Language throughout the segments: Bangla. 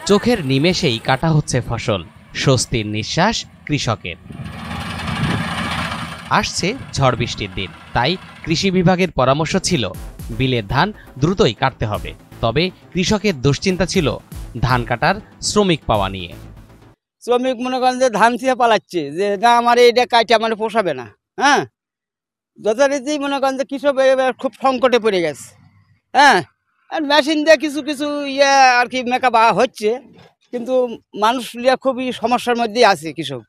চোখের নিমেষেই কাটা হচ্ছে ফসল, স্বস্তির নিঃশ্বাস কৃষকের। আসছে ঝড় বৃষ্টির দিন, তাই কৃষি বিভাগের পরামর্শ ছিল বিলের ধান দ্রুতই কাটতে হবে। তবে কৃষকের দুশ্চিন্তা ছিল ধান কাটার শ্রমিক পাওয়া নিয়ে। শ্রমিক মনে করেন যে ধান ছিঁড়ে পালাচ্ছে, যে না আমার এটা কাটে আমার পোষাবে না। হ্যাঁ, যথারীতি মনে করেন যে কৃষক খুব সংকটে পড়ে গেছে। হ্যাঁ, আর মেশিন দিয়ে কিছু কিছু আর কি মেকআপ হচ্ছে, কিন্তু মানুষ খুবই সমস্যার মধ্যেই আছে কৃষক।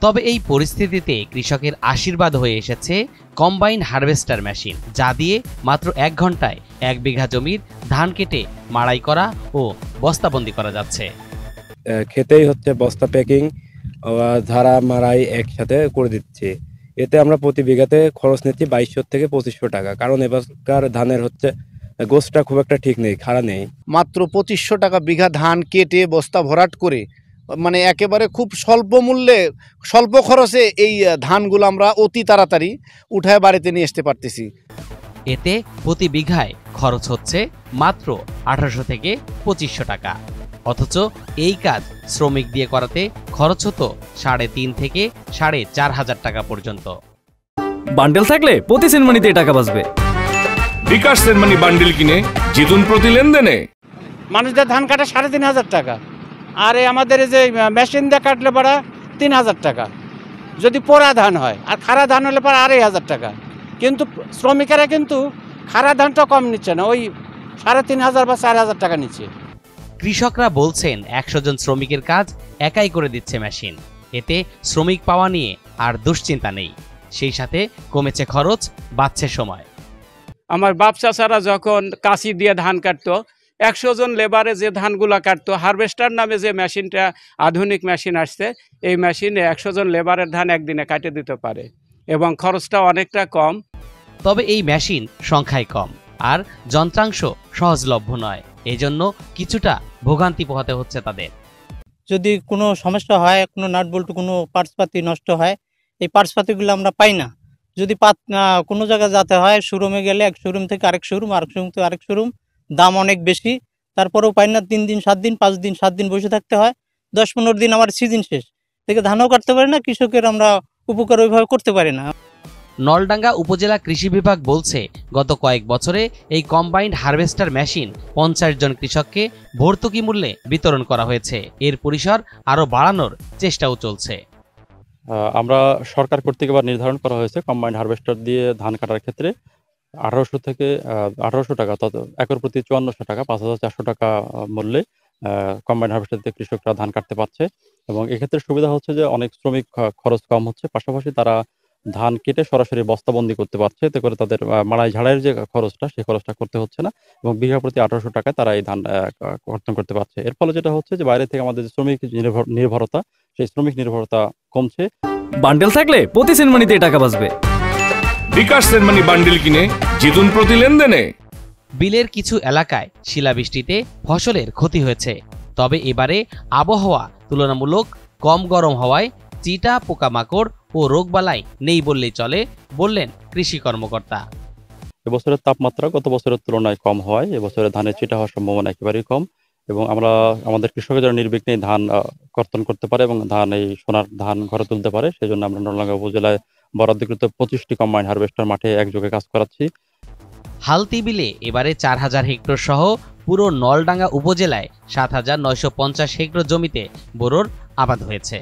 তবে এই পরিস্থিতিতে কৃষকের আশীর্বাদ হয়ে এসেছে কম্বাইন হারভেস্টার মেশিন, যা দিয়ে মাত্র 1 ঘন্টায় 1 বিঘা জমির ধান কেটে মাড়াই করা ও বস্তাবন্দি করা যাচ্ছে। খেতেই হচ্ছে বস্তা প্যাকিং, ঝাড়া মাড়াই একসাথে করে দিচ্ছি। এতে আমরা প্রতি বিঘাতে খরচ নিচ্ছি 2200 থেকে 2500 টাকা। কারণ এবারকার ধানের হচ্ছে গোছটা খুব একটা ঠিক নেই, খাড়া নেই। মাত্র 2500 টাকা বিঘা ধান কেটে বস্তা ভরাট করে, মানে একেবারে খুব স্বল্প মূল্যে স্বল্প খরচে এই ধানগুলো আমরা অতি তাড়াতাড়ি উঠায় বাড়িতে নিয়ে আসতে পারতেছি। এতে প্রতি বিঘায় খরচ হচ্ছে মাত্র 1800 থেকে 2500 টাকা। অথচ এই কাজ শ্রমিক দিয়ে করাতে খরচ হতো 3.5 থেকে 4.5 টাকা পর্যন্ত। বান্ডেল থাকলে প্রতি সেনমানিতে টাকা বাঁচবে। বিকাশ সেনমানি বান্ডেল কিনে জিতুন প্রতি লেনদেনে। মানুষদের ধান কাটা 3500 টাকা, আর আমাদের যে মেশিন দিয়ে কাটলে পড়া 3000 টাকা যদি পোড়া ধান হয়, আর খাড়া ধান হলে পড়া 2500 টাকা। কিন্তু শ্রমিকেরা কিন্তু খাড়া ধানটা কম নিচ্ছে না, ওই 3500 বা 4000 টাকা নিচ্ছে। কৃষকরা বলছেন 100 জন শ্রমিকের কাজ একাই করে দিচ্ছে মেশিন। এতে শ্রমিক পাওয়া নিয়ে আর দুশ্চিন্তা নেই, সেই সাথে কমেছে খরচ, বাঁচছে সময়। আমার বাপ চাচারা যখন কাঁচি দিয়ে ধান কাটতো, 100 জন লেবারে যে ধানগুলা কাটতো, হারভেস্টার নামে যে মেশিনটা আধুনিক মেশিন আসছে, এই মেশিনে 100 জন লেবারের ধান একদিনে কাটে দিতে পারে এবং খরচটা অনেকটা কম। তবে এই মেশিন সংখ্যায় কম আর যন্ত্রাংশ সহজলভ্য নয়, এজন্য কিছুটা ভোগান্তি পোহাতে হচ্ছে তাদের। যদি কোনো সমস্যা হয়, কোনো নাট বল্টু কোনো পার্টসপাতি নষ্ট হয়, এই পার্টসপাতিগুলো আমরা পাই না। যদি কোনো জায়গায় যেতে হয়, শোরুমে গেলে এক শোরুম থেকে আরেক শোরুম, আরেক শোরুম থেকে আরেক শোরুম, দাম অনেক বেশি, তারপরেও পাই না। 3 দিন 7 দিন 5 দিন 7 দিন বসে থাকতে হয়। 10-15 দিন আমার সিজন শেষ থেকে ধানও কাটতে পারি না, কৃষকের আমরা উপকার ওইভাবে করতে পারি না। নলডাঙ্গা উপজেলা কৃষি বিভাগ বলছে গত কয়েক বছরে এই কম্বাইন্ড হারভেস্টার মেশিন 50 জন কৃষককে ভর্তুকি মূল্যে বিতরণ করা হয়েছে। এর পরিসর আরও বাড়ানোর চেষ্টাও চলছে। আমরা সরকার কর্তৃক এবার নির্ধারণ করা হয়েছে কম্বাইন্ড হারভেস্টার দিয়ে ধান কাটার ক্ষেত্রে 1800 থেকে 1800 টাকা, তত একর প্রতি 5400 টাকা, 5400 টাকা মূল্যে কম্বাইন্ড হারভেস্টার দিয়ে কৃষকরা ধান কাটতে পারছে। এবং এক্ষেত্রে সুবিধা হচ্ছে যে অনেক শ্রমিক খরচ কম হচ্ছে, পাশাপাশি তারা ধান কেটে সরাসরি বস্তাবন্দি করতে পারছে। এতে করে তাদের মাড়াই ঝাড়াইয়ের যে খরচটা, সেই খরচটা করতে হচ্ছে না এবং বিঘা প্রতি 1800 টাকায় তারা এই ধান অর্জন করতে পারছে। এর ফলে যেটা হচ্ছে যে বাইরে থেকে আমাদের শ্রমিক নির্ভরতা, সেই শ্রমিক নির্ভরতা কমছে। বান্ডেল থাকলে প্রতি সেনমানিতে টাকা বাঁচবে। বিকাশ সেনমানি বান্ডেল কিনে জিতুন প্রতি লেনদেনে। বিলের কিছু এলাকায় শিলাবৃষ্টিতে ফসলের ক্ষতি হয়েছে। তবে এবারে আবহাওয়া তুলনামূলক কম গরম হওয়ায় চিটা, পোকামাকড় ও রোগবালাই নেই বললেই চলে, বললেন কৃষি কর্মকর্তা। এবছরের তাপমাত্রা গত বছরের তুলনায় কম হওয়ায় এবছরে ধানের চিটা হওয়ার সম্ভাবনা একেবারেই কম এবং আমাদের কৃষকের যেন নির্বিঘ্নে ধান কর্তন করতে পারে এবং এই সোনার ধান ঘরে তুলতে পারে, সেই জন্য আমরা নলডাঙ্গা উপজেলায় বরাদ্দকৃত 25টি কম্বাইন্ড হারভেস্টার মাঠে একযোগে কাজ করাচ্ছি। হালতি বিলে এবারে 4000 হেক্টর সহ পুরো নলডাঙ্গা উপজেলায় 7950 হেক্টর জমিতে বোরোর আবাদ হয়েছে।